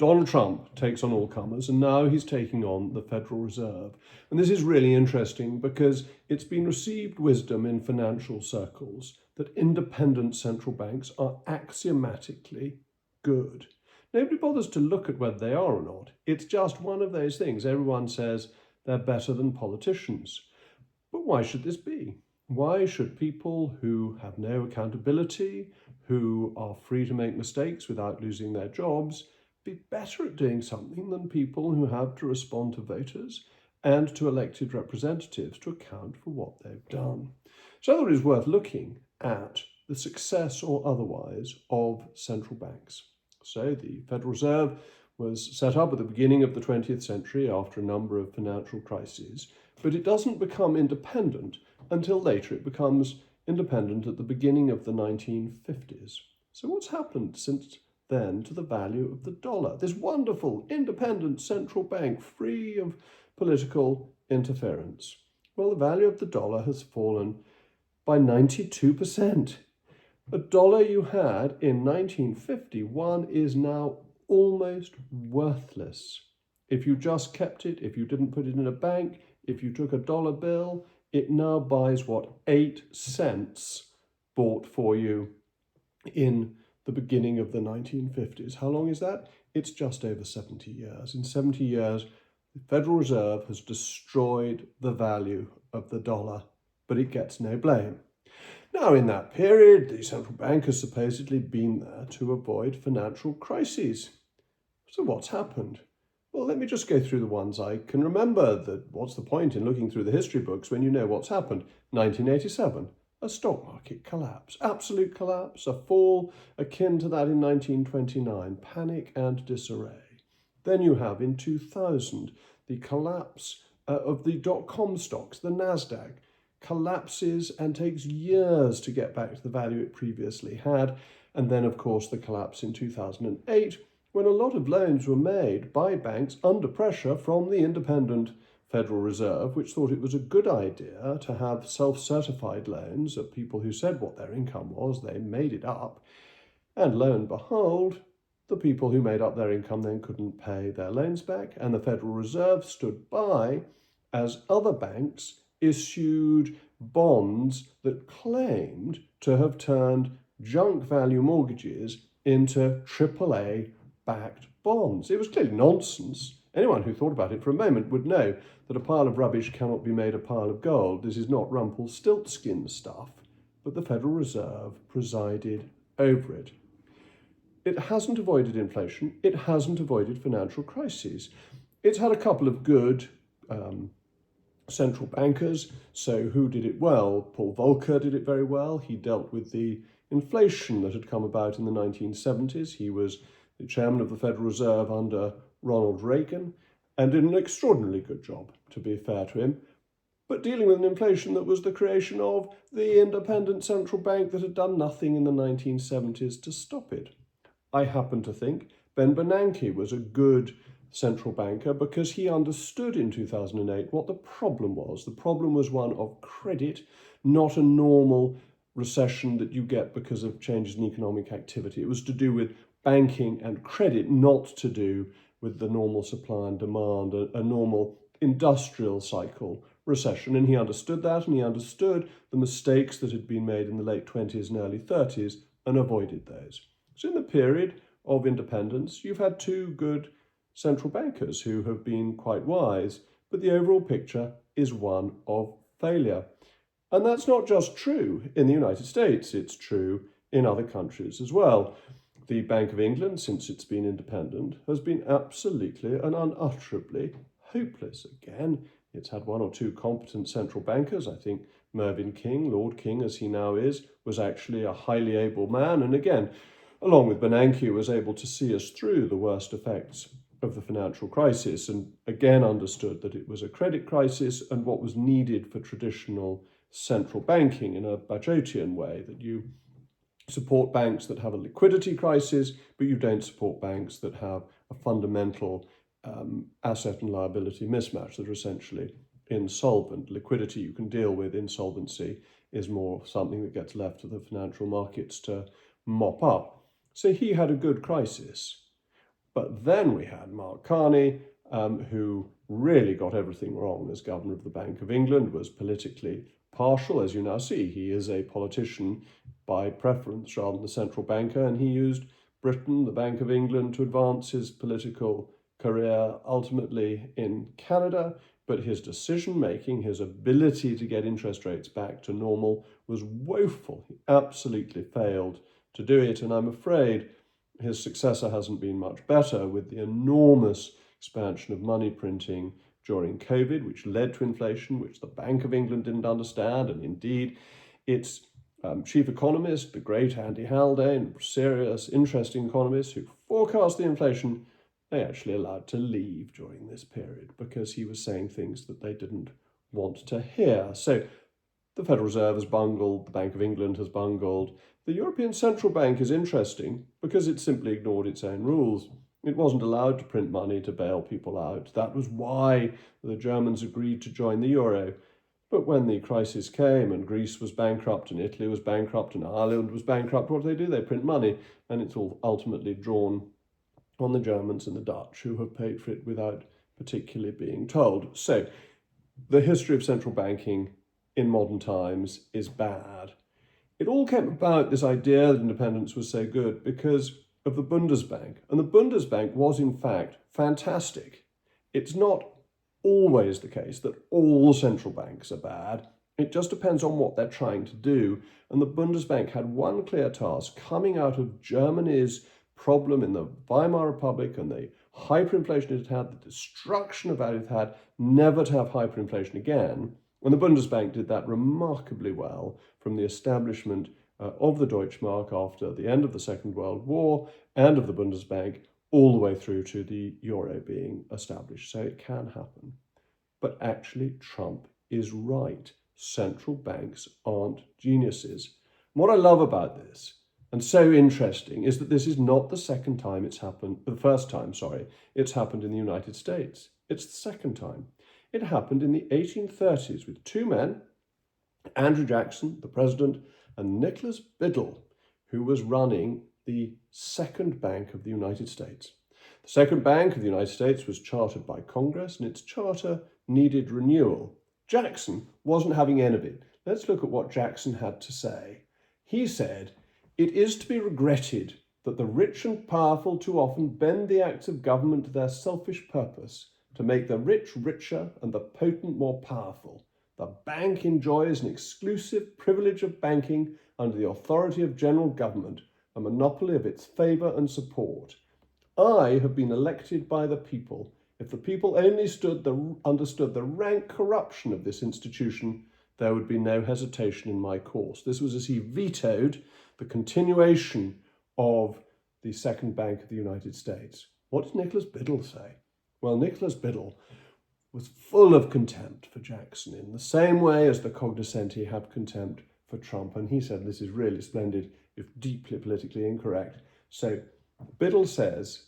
Donald Trump takes on all comers, and now he's taking on the Federal Reserve. And this is really interesting because it's been received wisdom in financial circles that independent central banks are axiomatically good. Nobody bothers to look at whether they are or not. It's just one of those things. Everyone says they're better than politicians. But why should this be? Why should people who have no accountability, who are free to make mistakes without losing their jobs, be better at doing something than people who have to respond to voters and to elected representatives to account for what they've done? So I thought it was worth looking at the success or otherwise of central banks. So the Federal Reserve was set up at the beginning of the 20th century after a number of financial crises, but it doesn't become independent until later. It becomes independent at the beginning of the 1950s. So what's happened since then to the value of the dollar? This wonderful independent central bank free of political interference. Well, the value of the dollar has fallen by 92%. The dollar you had in 1951 is now almost worthless. If you just kept it, if you didn't put it in a bank, if you took a dollar bill, it now buys what 8 cents bought for you in the beginning of the 1950s. How long is that? It's just over 70 years. In 70 years, the Federal Reserve has destroyed the value of the dollar, but it gets no blame. Now, in that period, the central bank has supposedly been there to avoid financial crises. So what's happened? Well, let me just go through the ones I can remember. What's the point in looking through the history books when you know what's happened? 1987, a stock market collapse, absolute collapse, a fall akin to that in 1929, panic and disarray. Then you have in 2000, the collapse of the dot-com stocks, the Nasdaq, collapses and takes years to get back to the value it previously had. And then, of course, the collapse in 2008, when a lot of loans were made by banks under pressure from the independent Federal Reserve, which thought it was a good idea to have self-certified loans of people who said what their income was. They made it up. And lo and behold, the people who made up their income then couldn't pay their loans back, and the Federal Reserve stood by as other banks issued bonds that claimed to have turned junk value mortgages into AAA-backed bonds. It was clearly nonsense. Anyone who thought about it for a moment would know that a pile of rubbish cannot be made a pile of gold. This is not Rumpelstiltskin stuff, but the Federal Reserve presided over it. It hasn't avoided inflation. It hasn't avoided financial crises. It's had a couple of good central bankers. So who did it well? Paul Volcker did it very well. He dealt with the inflation that had come about in the 1970s. He was the chairman of the Federal Reserve under Ronald Reagan and did an extraordinarily good job, to be fair to him, but dealing with an inflation that was the creation of the independent central bank that had done nothing in the 1970s to stop it. I happen to think Ben Bernanke was a good central banker because he understood in 2008 what the problem was. The problem was one of credit, not a normal recession that you get because of changes in economic activity. It was to do with banking and credit, not to do with the normal supply and demand, a normal industrial cycle recession. And he understood that, and he understood the mistakes that had been made in the late 20s and early 30s and avoided those. So in the period of independence, you've had two good central bankers who have been quite wise, but the overall picture is one of failure. And that's not just true in the United States, it's true in other countries as well. The Bank of England, since it's been independent, has been absolutely and unutterably hopeless. Again, it's had one or two competent central bankers. I think Mervyn King, Lord King as he now is, was actually a highly able man. And again, along with Bernanke, was able to see us through the worst effects of the financial crisis, and again understood that it was a credit crisis and what was needed for traditional central banking in a Bachotian way, that you support banks that have a liquidity crisis, but you don't support banks that have a fundamental asset and liability mismatch that are essentially insolvent. Liquidity you can deal with, insolvency is more something that gets left to the financial markets to mop up. So he had a good crisis. But then we had Mark Carney, who really got everything wrong as governor of the Bank of England, was politically partial, as you now see. He is a politician by preference rather than a central banker, and he used Britain, the Bank of England, to advance his political career ultimately in Canada. But his decision making, his ability to get interest rates back to normal was woeful. He absolutely failed to do it, and I'm afraid his successor hasn't been much better, with the enormous expansion of money printing during COVID, which led to inflation, which the Bank of England didn't understand. And indeed, its chief economist, the great Andy Haldane, serious, interesting economist who forecast the inflation, they actually allowed to leave during this period because he was saying things that they didn't want to hear. So the Federal Reserve has bungled, the Bank of England has bungled. The European Central Bank is interesting because it simply ignored its own rules. It wasn't allowed to print money to bail people out. That was why the Germans agreed to join the euro. But when the crisis came and Greece was bankrupt and Italy was bankrupt and Ireland was bankrupt, what do? They print money, and it's all ultimately drawn on the Germans and the Dutch, who have paid for it without particularly being told. So the history of central banking in modern times is bad. It all came about, this idea that independence was so good, because of the Bundesbank. And the Bundesbank was, in fact, fantastic. It's not always the case that all central banks are bad. It just depends on what they're trying to do. And the Bundesbank had one clear task coming out of Germany's problem in the Weimar Republic and the hyperinflation it had, the destruction of value it had, never to have hyperinflation again. And the Bundesbank did that remarkably well from the establishment of the Deutschmark after the end of the Second World War and of the Bundesbank all the way through to the euro being established. So it can happen. But actually, Trump is right. Central banks aren't geniuses. And what I love about this, and so interesting, is that this is not the second time it's happened, the first time, sorry, it's happened in the United States. It's the second time. It happened in the 1830s with two men, Andrew Jackson, the president, and Nicholas Biddle, who was running the Second Bank of the United States. The Second Bank of the United States was chartered by Congress, and its charter needed renewal. Jackson wasn't having any of it. Let's look at what Jackson had to say. He said, "It is to be regretted that the rich and powerful too often bend the acts of government to their selfish purpose, to make the rich richer and the potent more powerful. The bank enjoys an exclusive privilege of banking under the authority of general government, a monopoly of its favour and support. I have been elected by the people. If the people only understood the rank corruption of this institution, there would be no hesitation in my course." This was as he vetoed the continuation of the Second Bank of the United States. What did Nicholas Biddle say? Well, Nicholas Biddle was full of contempt for Jackson in the same way as the cognoscenti have contempt for Trump. And he said, this is really splendid, if deeply politically incorrect. So Biddle says,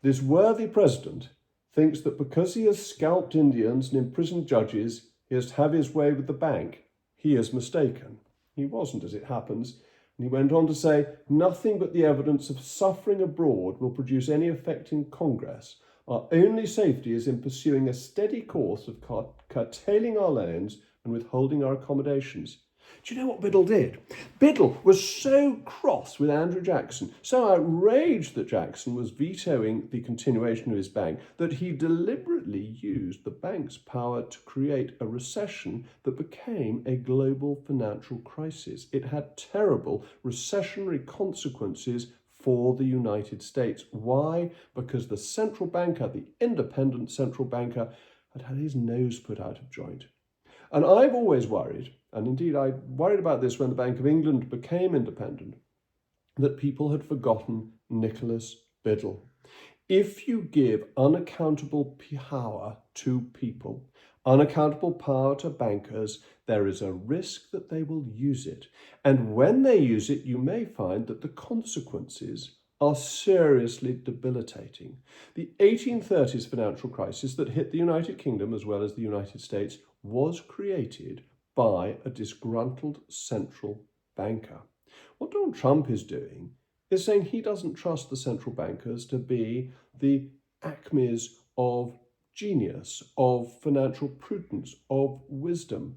this worthy president thinks that because he has scalped Indians and imprisoned judges, he is to have his way with the bank. He is mistaken. He wasn't, as it happens. And he went on to say, nothing but the evidence of suffering abroad will produce any effect in Congress. Our only safety is in pursuing a steady course of curtailing our loans and withholding our accommodations. Do you know what Biddle did? Biddle was so cross with Andrew Jackson, so outraged that Jackson was vetoing the continuation of his bank, that he deliberately used the bank's power to create a recession that became a global financial crisis. It had terrible recessionary consequences for the United States. Why? Because the central banker, the independent central banker, had had his nose put out of joint. And I've always worried, and indeed I worried about this when the Bank of England became independent, that people had forgotten Nicholas Biddle. If you give unaccountable power to people, unaccountable power to bankers, there is a risk that they will use it. And when they use it, you may find that the consequences are seriously debilitating. The 1830s financial crisis that hit the United Kingdom as well as the United States was created by a disgruntled central banker. What Donald Trump is doing is saying he doesn't trust the central bankers to be the acmes of genius, of financial prudence, of wisdom.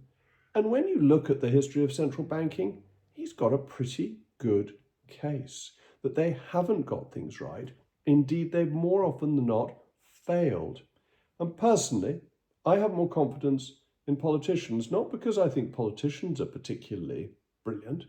And when you look at the history of central banking, he's got a pretty good case that they haven't got things right. Indeed, they've more often than not failed. And personally, I have more confidence in politicians, not because I think politicians are particularly brilliant.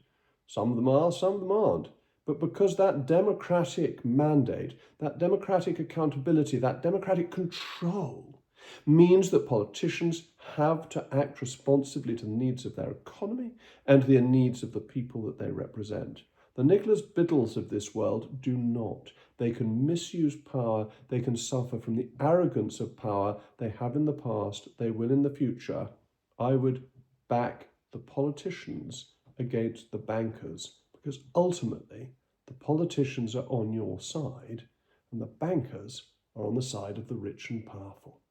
Some of them are, some of them aren't. But because that democratic mandate, that democratic accountability, that democratic control means that politicians have to act responsively to the needs of their economy and the needs of the people that they represent. The Nicholas Biddles of this world do not. They can misuse power, they can suffer from the arrogance of power they have in the past, they will in the future. I would back the politicians against the bankers, because ultimately the politicians are on your side and the bankers are on the side of the rich and powerful.